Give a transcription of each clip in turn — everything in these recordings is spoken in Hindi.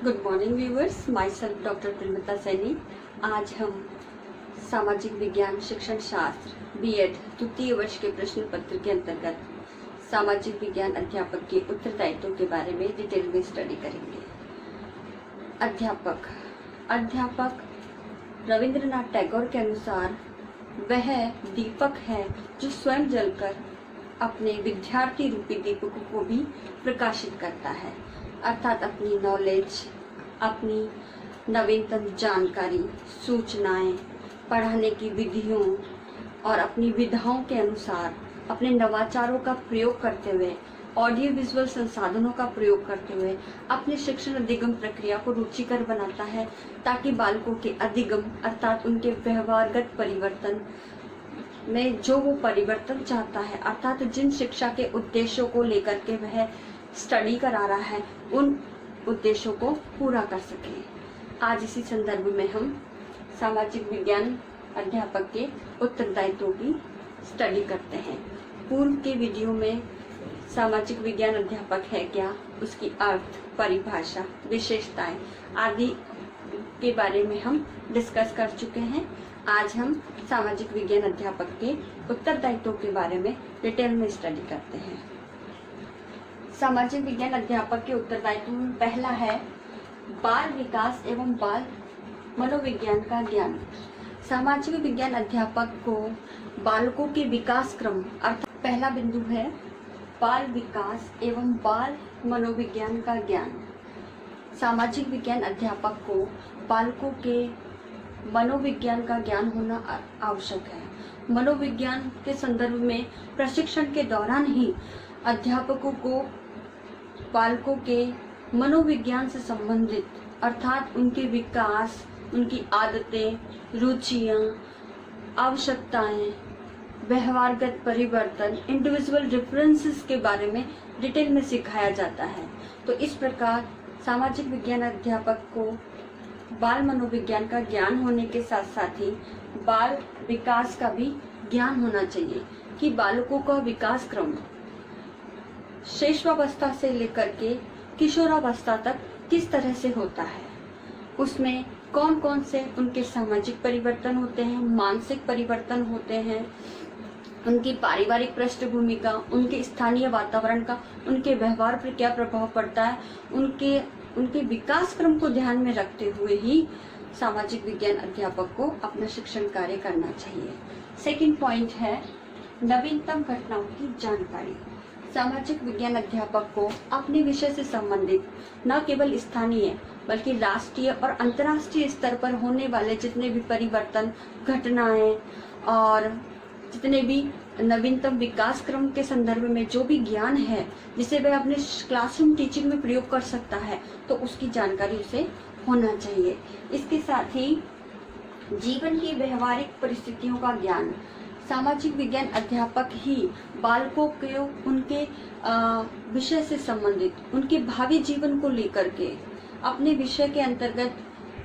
Good morning viewers, myself doctor Premita Saini. आज हम सामाजिक विज्ञान शिक्षण शास्त्र बीएड तृतीय वर्ष के प्रश्न पत्र के अंतर्गत सामाजिक विज्ञान अध्यापक के उत्तरदायित्व के बारे में डिटेल में स्टडी करेंगे। अध्यापक रविंद्रनाथ टैगोर के अनुसार वह दीपक है जो स्वयं जलकर अपने विद्यार्थी रूपी दीपकों को भी प्रकाशित करता है, अर्थात अपनी नॉलेज, अपनी नवीनतम जानकारी, सूचनाएं, पढ़ाने की विधियों और अपनी विधाओं के अनुसार अपने नवाचारों का प्रयोग करते हुए, ऑडियो विजुअल संसाधनों का प्रयोग करते हुए अपने शिक्षण अधिगम प्रक्रिया को रुचिकर बनाता है, ताकि बालकों के अधिगम अर्थात उनके व्यवहारगत परिवर्तन में जो वो परिवर्तन चाहता है, अर्थात जिन शिक्षा के उद्देश्यों को लेकर के वह स्टडी करा रहा है, उन उद्देश्यों को पूरा कर सके। आज इसी संदर्भ में हम सामाजिक विज्ञान अध्यापक के उत्तरदायित्वों की स्टडी करते हैं। पूर्व के वीडियो में सामाजिक विज्ञान अध्यापक है क्या, उसकी अर्थ, परिभाषा, विशेषताएं आदि के बारे में हम डिस्कस कर चुके हैं। आज हम सामाजिक विज्ञान अध्यापक के उत्तरदायित्वों के बारे में डिटेल में स्टडी करते हैं। सामाजिक विज्ञान अध्यापक के उत्तरदायित्व में पहला है बाल विकास एवं बाल मनोविज्ञान का ज्ञान। सामाजिक विज्ञान अध्यापक को बालकों के विकास क्रम अर्थात पहला बिंदु है बाल विकास एवं बाल मनोविज्ञान का ज्ञान। सामाजिक विज्ञान अध्यापक को बालकों के मनोविज्ञान का ज्ञान होना आवश्यक है। मनोविज्ञान के संदर्भ में प्रशिक्षण के दौरान ही अध्यापकों को बालकों के मनोविज्ञान से संबंधित अर्थात उनके विकास, उनकी आदतें, रुचियाँ, आवश्यकताएं, व्यवहारगत परिवर्तन, इंडिविजुअल डिफरेंसेस के बारे में डिटेल में सिखाया जाता है। तो इस प्रकार सामाजिक विज्ञान अध्यापक को बाल मनोविज्ञान का ज्ञान होने के साथ साथ ही बाल विकास का भी ज्ञान होना चाहिए कि बालकों का विकास क्रम शैशवावस्था से लेकर के किशोरावस्था तक किस तरह से होता है, उसमें कौन कौन से उनके सामाजिक परिवर्तन होते हैं, मानसिक परिवर्तन होते हैं, उनकी पारिवारिक पृष्ठभूमि का, उनके स्थानीय वातावरण का, उनके व्यवहार पर क्या प्रभाव पड़ता है, उनके विकास क्रम को ध्यान में रखते हुए ही सामाजिक विज्ञान अध्यापक को अपना शिक्षण कार्य करना चाहिए। सेकंड पॉइंट है नवीनतम घटनाओं की जानकारी। सामाजिक विज्ञान अध्यापक को अपने विषय से संबंधित न केवल स्थानीय बल्कि राष्ट्रीय और अंतर्राष्ट्रीय स्तर पर होने वाले जितने भी परिवर्तन, घटनाएं और जितने भी नवीनतम विकास क्रम के संदर्भ में जो भी ज्ञान है जिसे वह अपने क्लासरूम टीचिंग में प्रयोग कर सकता है, तो उसकी जानकारी उसे होना चाहिए। इसके साथ ही जीवन की व्यवहारिक परिस्थितियों का ज्ञान। सामाजिक विज्ञान अध्यापक ही बालकों के उनके विषय से संबंधित उनके भावी जीवन को लेकर के अपने विषय के अंतर्गत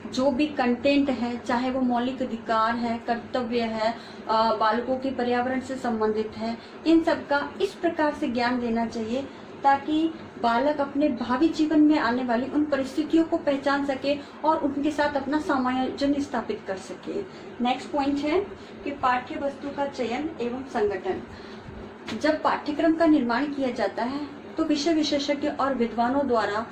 जो भी कंटेंट है, चाहे वो मौलिक अधिकार है, कर्तव्य है, बालकों के पर्यावरण से संबंधित है, इन सब का इस प्रकार से ज्ञान देना चाहिए ताकि बालक अपने भावी जीवन में आने वाली उन परिस्थितियों को पहचान सके और उनके साथ अपना समायोजन स्थापित कर सके। नेक्स्ट पॉइंट है कि पाठ्य वस्तु का चयन एवं संगठन। जब पाठ्यक्रम का निर्माण किया जाता है तो विषय विशेषज्ञ और विद्वानों द्वारा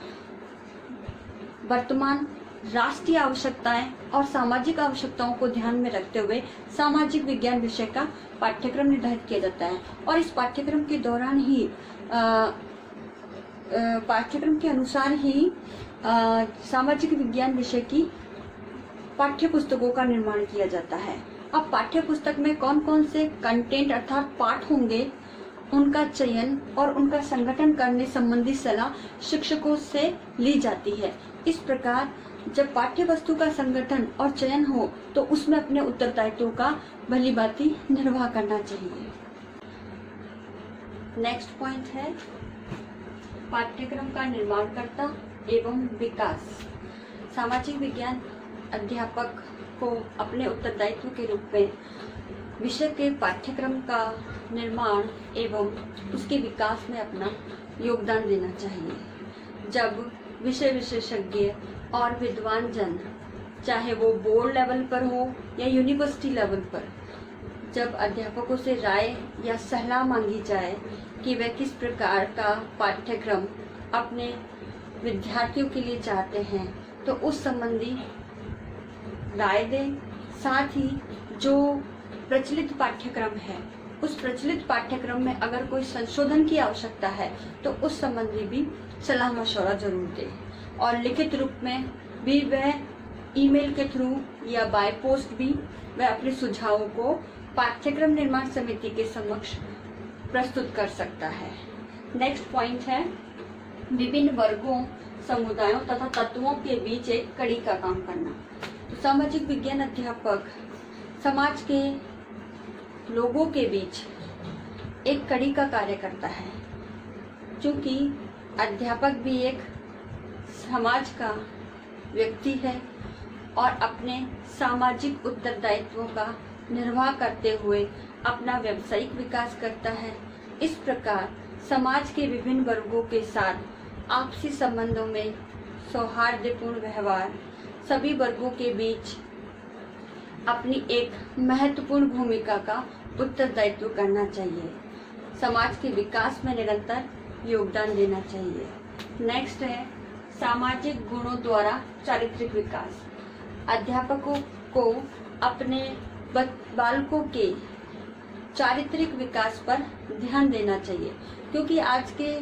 वर्तमान राष्ट्रीय आवश्यकताएं और सामाजिक आवश्यकताओं को ध्यान में रखते हुए सामाजिक विज्ञान विषय का पाठ्यक्रम निर्धारित किया जाता है और इस पाठ्यक्रम के दौरान ही पाठ्यक्रम के अनुसार ही सामाजिक विज्ञान विषय की पाठ्य पुस्तकों का निर्माण किया जाता है। अब पाठ्य पुस्तक में कौन कौन से कंटेंट अर्थात पाठ होंगे, उनका चयन और उनका संगठन करने संबंधी सलाह शिक्षकों से ली जाती है। इस प्रकार जब पाठ्य वस्तु का संगठन और चयन हो तो उसमें अपने उत्तरदायित्वों का भलीभांति निर्वाह करना चाहिए। नेक्स्ट पॉइंट है पाठ्यक्रम का निर्माणकर्ता एवं विकास। सामाजिक विज्ञान अध्यापक को अपने उत्तरदायित्व के रूप में विषय के पाठ्यक्रम का निर्माण एवं उसके विकास में अपना योगदान देना चाहिए। जब विषय विशेषज्ञ और विद्वान जन, चाहे वो बोर्ड लेवल पर हो या यूनिवर्सिटी लेवल पर, जब अध्यापकों से राय या सलाह मांगी जाए कि वह किस प्रकार का पाठ्यक्रम अपने विद्यार्थियों के लिए चाहते हैं, तो उस संबंधी राय दें। साथ ही जो प्रचलित पाठ्यक्रम है, उस प्रचलित पाठ्यक्रम में अगर कोई संशोधन की आवश्यकता है तो उस संबंधी भी सलाह मशवरा जरूर दें। और लिखित रूप में भी वह ईमेल के थ्रू या बाय पोस्ट भी वह अपने सुझावों को पाठ्यक्रम निर्माण समिति के समक्ष प्रस्तुत कर सकता है। नेक्स्ट पॉइंट है विभिन्न वर्गों, समुदायों तथा तत्वों के बीच एक कड़ी का काम करना। तो सामाजिक विज्ञान अध्यापक समाज के लोगों के बीच एक कड़ी का कार्य करता है, क्योंकि अध्यापक भी एक समाज का व्यक्ति है और अपने सामाजिक उत्तरदायित्वों का निर्वाह करते हुए अपना व्यावसायिक विकास करता है। इस प्रकार समाज के विभिन्न वर्गों के साथ आपसी संबंधों में सौहार्दपूर्ण व्यवहार, सभी वर्गों के बीच अपनी एक महत्वपूर्ण भूमिका का उत्तरदायित्व करना चाहिए। समाज के विकास में निरंतर योगदान देना चाहिए। नेक्स्ट है सामाजिक गुणों द्वारा चारित्रिक विकास। अध्यापकों को अपने बालकों के चारित्रिक विकास पर ध्यान देना चाहिए, क्योंकि आज के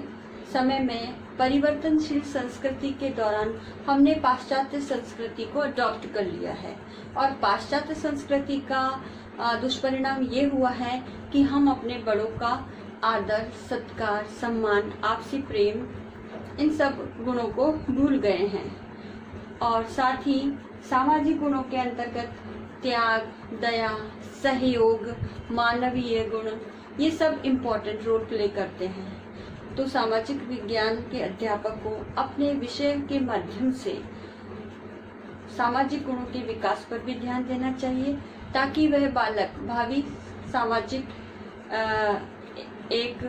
समय में परिवर्तनशील संस्कृति के दौरान हमने पाश्चात्य संस्कृति को अडॉप्ट कर लिया है और पाश्चात्य संस्कृति का दुष्परिणाम ये हुआ है कि हम अपने बड़ों का आदर, सत्कार, सम्मान, आपसी प्रेम, इन सब गुणों को भूल गए हैं। और साथ ही सामाजिक गुणों के अंतर्गत त्याग, दया, सहयोग, मानवीय गुण, ये सब इम्पोर्टेंट रोल प्ले करते हैं। तो सामाजिक विज्ञान के अध्यापक को अपने विषय के माध्यम से सामाजिक गुणों के विकास पर भी ध्यान देना चाहिए, ताकि वह बालक भावी सामाजिक एक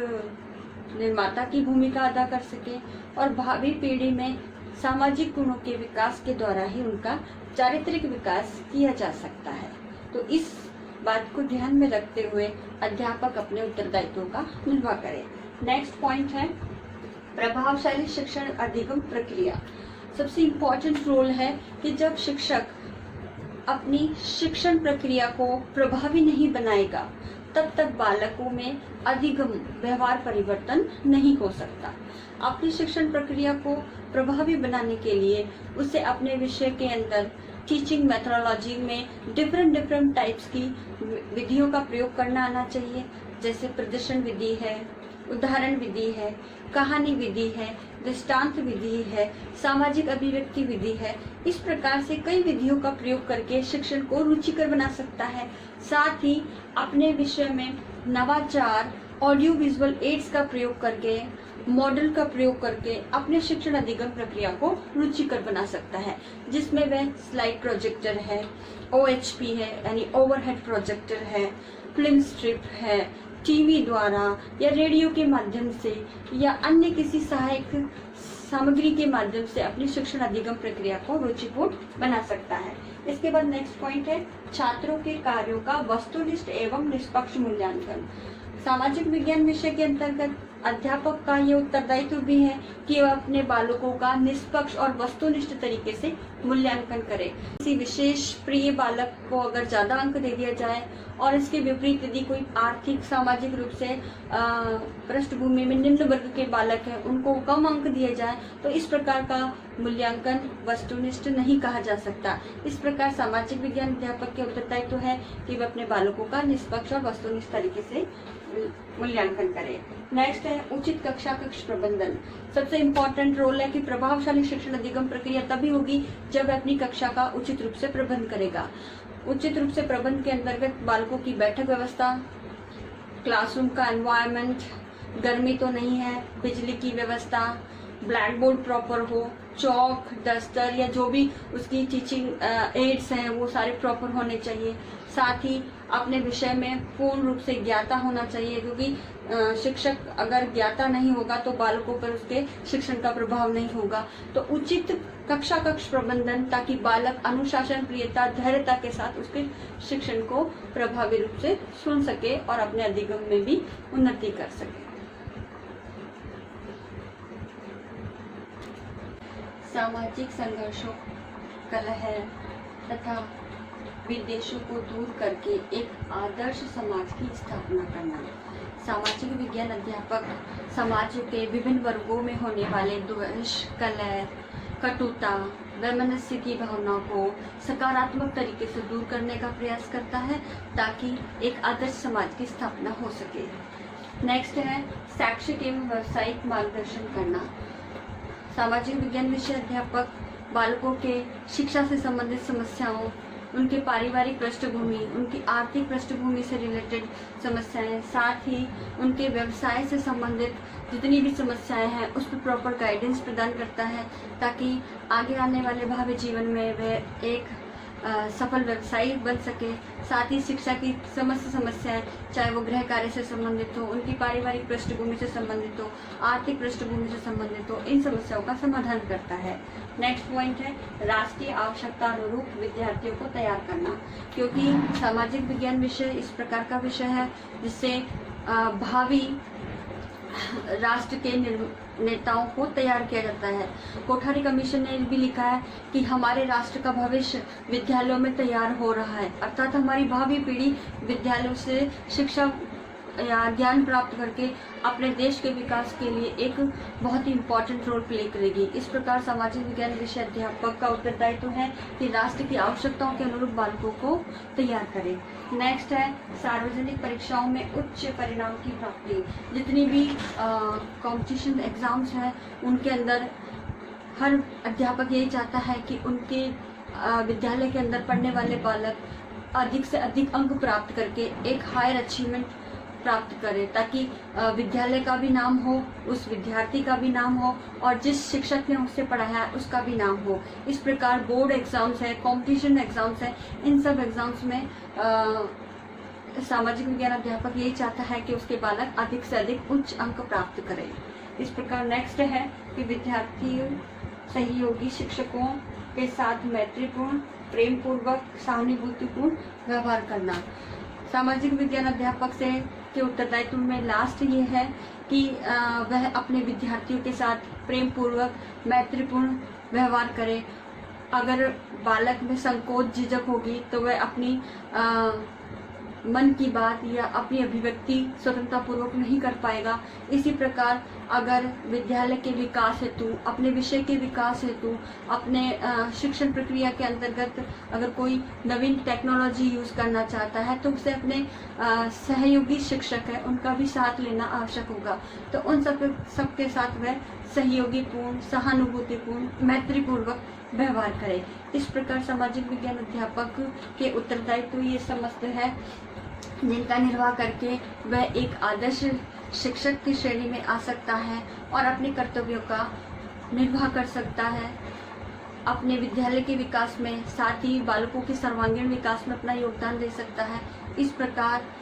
निर्माता की भूमिका अदा कर सके और भावी पीढ़ी में सामाजिक गुणों के विकास के द्वारा ही उनका चारित्रिक विकास किया जा सकता है। तो इस बात को ध्यान में रखते हुए अध्यापक अपने उत्तरदायित्वों का निर्वाह करें। नेक्स्ट पॉइंट है प्रभावशाली शिक्षण अधिगम प्रक्रिया। सबसे इम्पोर्टेंट रोल है कि जब शिक्षक अपनी शिक्षण प्रक्रिया को प्रभावी नहीं बनाएगा, तब तक बालकों में अधिगम व्यवहार परिवर्तन नहीं हो सकता। अपनी शिक्षण प्रक्रिया को प्रभावी बनाने के लिए उसे अपने विषय के अंदर टीचिंग मेथोडोलॉजी में डिफरेंट टाइप्स की विधियों का प्रयोग करना आना चाहिए, जैसे प्रदर्शन विधि है, उदाहरण विधि है, कहानी विधि है, दृष्टांत विधि है, सामाजिक अभिव्यक्ति विधि है। इस प्रकार से कई विधियों का प्रयोग करके शिक्षण को रुचिकर बना सकता है। साथ ही अपने विषय में नवाचार, ऑडियो विजुअल एड्स का प्रयोग करके, मॉडल का प्रयोग करके अपने शिक्षण अधिगम प्रक्रिया को रुचिकर बना सकता है, जिसमें वह स्लाइड प्रोजेक्टर है, OHP है यानी ओवरहेड प्रोजेक्टर है, फिल्म स्ट्रिप है, टीवी द्वारा या रेडियो के माध्यम से या अन्य किसी सहायक सामग्री के माध्यम से अपनी शिक्षण अधिगम प्रक्रिया को रुचिपूर्ण बना सकता है। इसके बाद नेक्स्ट पॉइंट है छात्रों के कार्यों का वस्तुनिष्ठ एवं निष्पक्ष मूल्यांकन। सामाजिक विज्ञान विषय के अंतर्गत अध्यापक का ये उत्तरदायित्व भी है कि वह अपने बालकों का निष्पक्ष और वस्तुनिष्ठ तरीके से मूल्यांकन करे। किसी विशेष प्रिय बालक को अगर ज्यादा अंक दे दिया जाए और इसके विपरीत यदि कोई आर्थिक सामाजिक रूप से पृष्ठभूमि में निम्न वर्ग के बालक है, उनको कम अंक दिए जाए, तो इस प्रकार का मूल्यांकन वस्तुनिष्ठ नहीं कहा जा सकता। इस प्रकार सामाजिक विज्ञान अध्यापक के उत्तरदायित्व है कि वह अपने बालकों का निष्पक्ष और वस्तुनिष्ठ तरीके से मूल्यांकन करे। नेक्स्ट है उचित कक्षा कक्ष प्रबंधन। सबसे इम्पोर्टेंट रोल है कि प्रभावशाली शिक्षण अधिगम प्रक्रिया तभी होगी जब वह अपनी कक्षा का उचित रूप से प्रबंध करेगा। उचित रूप से प्रबंध के अंतर्गत बालकों की बैठक व्यवस्था, क्लासरूम का एनवायरनमेंट, गर्मी तो नहीं है, बिजली की व्यवस्था, ब्लैक बोर्ड प्रॉपर हो, चौक, डस्टर या जो भी उसकी टीचिंग एड्स हैं वो सारे प्रॉपर होने चाहिए। साथ ही अपने विषय में पूर्ण रूप से ज्ञाता होना चाहिए, क्योंकि शिक्षक अगर ज्ञाता नहीं होगा तो बालकों पर उसके शिक्षण का प्रभाव नहीं होगा। तो उचित कक्ष प्रबंधन, ताकि बालक अनुशासन, प्रियता, धैर्यता के साथ उसके शिक्षण को प्रभावी रूप से सुन सके और अपने अधिगम में भी उन्नति कर सके। सामाजिक संघर्षों, कलह तथा विद्वेषों को दूर करके एक आदर्श समाज की स्थापना करना। सामाजिक विज्ञान अध्यापक समाज के विभिन्न वर्गों में होने वाले द्वेष, कलह, कटुता, वैमनस्य की भावना को सकारात्मक तरीके से दूर करने का प्रयास करता है, ताकि एक आदर्श समाज की स्थापना हो सके। नेक्स्ट है शैक्षिक एवं व्यावसायिक मार्गदर्शन करना। सामाजिक विज्ञान विषय अध्यापक बालकों के शिक्षा से संबंधित समस्याओं, उनके पारिवारिक पृष्ठभूमि, उनकी आर्थिक पृष्ठभूमि से रिलेटेड समस्याएं, साथ ही उनके व्यवसाय से संबंधित जितनी भी समस्याएं हैं उस पर प्रॉपर गाइडेंस प्रदान करता है, ताकि आगे आने वाले भावी जीवन में वह एक सफल व्यवसायी बन सके। साथ ही शिक्षा की समस्त समस्याएं, चाहे वो गृह कार्य से संबंधित हो, उनकी पारिवारिक पृष्ठभूमि से संबंधित हो, आर्थिक पृष्ठभूमि से संबंधित हो, इन समस्याओं का समाधान करता है। नेक्स्ट पॉइंट है राष्ट्रीय आवश्यकता अनुरूप विद्यार्थियों को तैयार करना, क्योंकि सामाजिक विज्ञान विषय इस प्रकार का विषय है जिससे भावी राष्ट्र के नेताओं को तैयार किया जाता है। कोठारी कमीशन ने भी लिखा है कि हमारे राष्ट्र का भविष्य विद्यालयों में तैयार हो रहा है, अर्थात हमारी भावी पीढ़ी विद्यालयों से शिक्षा या ज्ञान प्राप्त करके अपने देश के विकास के लिए एक बहुत ही इम्पोर्टेंट रोल प्ले करेगी। इस प्रकार सामाजिक विज्ञान विषय अध्यापक का उत्तरदायित्व है कि राष्ट्र की आवश्यकताओं के अनुरूप बालकों को तैयार करें। नेक्स्ट है सार्वजनिक परीक्षाओं में उच्च परिणाम की प्राप्ति। जितनी भी कॉम्पिटिशन एग्जाम्स हैं उनके अंदर हर अध्यापक यही चाहता है कि उनके विद्यालय के अंदर पढ़ने वाले बालक अधिक से अधिक अंक प्राप्त करके एक हायर अचीवमेंट प्राप्त करे, ताकि विद्यालय का भी नाम हो, उस विद्यार्थी का भी नाम हो और जिस शिक्षक ने उससे पढ़ाया है उसका भी नाम हो। इस प्रकार बोर्ड एग्जाम्स है, कॉम्पिटिशन एग्जाम्स है, इन सब एग्जाम्स में सामाजिक विज्ञान अध्यापक यही चाहता है कि उसके बालक अधिक से अधिक उच्च अंक प्राप्त करें। इस प्रकार नेक्स्ट है कि विद्यार्थी सहयोगी शिक्षकों के साथ मैत्रीपूर्ण, प्रेम पूर्वक, सहानुभूतिपूर्ण व्यवहार करना। सामाजिक विज्ञान अध्यापक से के उत्तरदायित्व में लास्ट ये है कि वह अपने विद्यार्थियों के साथ प्रेम पूर्वक, मैत्रीपूर्ण व्यवहार करे। अगर बालक में संकोच, झिझक होगी तो वह अपनी मन की बात या अपनी अभिव्यक्ति स्वतंत्रता पूर्वक नहीं कर पाएगा। इसी प्रकार अगर विद्यालय के विकास हेतु, अपने विषय के विकास हेतु, अपने शिक्षण प्रक्रिया के अंतर्गत अगर कोई नवीन टेक्नोलॉजी यूज करना चाहता है तो उसे अपने सहयोगी शिक्षक है उनका भी साथ लेना आवश्यक होगा। तो उन सबके साथ वह सहयोगीपूर्ण, सहानुभूतिपूर्ण, मैत्रीपूर्वक व्यवहार करे। इस प्रकार सामाजिक विज्ञान अध्यापक के उत्तरदायित्व ये समस्त है जिनका निर्वाह करके वह एक आदर्श शिक्षक की श्रेणी में आ सकता है और अपने कर्तव्यों का निर्वाह कर सकता है, अपने विद्यालय के विकास में, साथ ही बालकों के सर्वांगीण विकास में अपना योगदान दे सकता है। इस प्रकार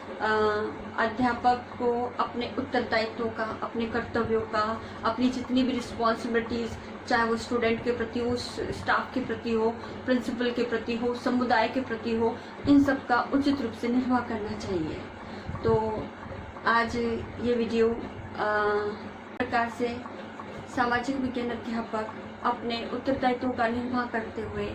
अध्यापक को अपने उत्तरदायित्वों का, अपने कर्तव्यों का, अपनी जितनी भी रिस्पॉन्सिबिलिटीज, चाहे वो स्टूडेंट के प्रति हो, स्टाफ के प्रति हो, प्रिंसिपल के प्रति हो, समुदाय के प्रति हो, इन सब का उचित रूप से निर्वाह करना चाहिए। तो आज ये वीडियो प्रकार से सामाजिक विज्ञान अध्यापक अपने उत्तरदायित्वों का निर्वाह करते हुए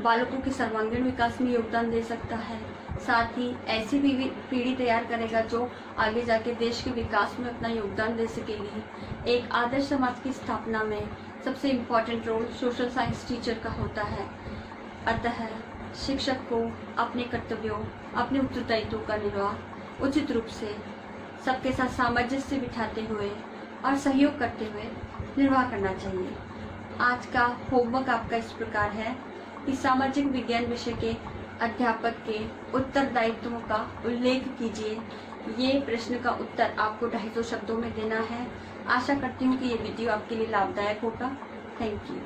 बालकों के सर्वांगीण विकास में योगदान दे सकता है, साथ ही ऐसी पीढ़ी तैयार करेगा जो आगे जाके देश के विकास में अपना योगदान दे सकेगी। एक आदर्श समाज की स्थापना में सबसे important role social science teacher का होता है। अतः शिक्षक को अपने कर्तव्यों, अपने उत्तरदायित्वों का निर्वाह उचित रूप से सबके साथ सामंजस्य बिठाते हुए और सहयोग करते हुए निर्वाह करना चाहिए। आज का होमवर्क आपका इस प्रकार है कि सामाजिक विज्ञान विषय के अध्यापक के उत्तरदायित्वों का उल्लेख कीजिए। ये प्रश्न का उत्तर आपको 250 शब्दों में देना है। आशा करती हूँ कि ये वीडियो आपके लिए लाभदायक होगा। Thank you.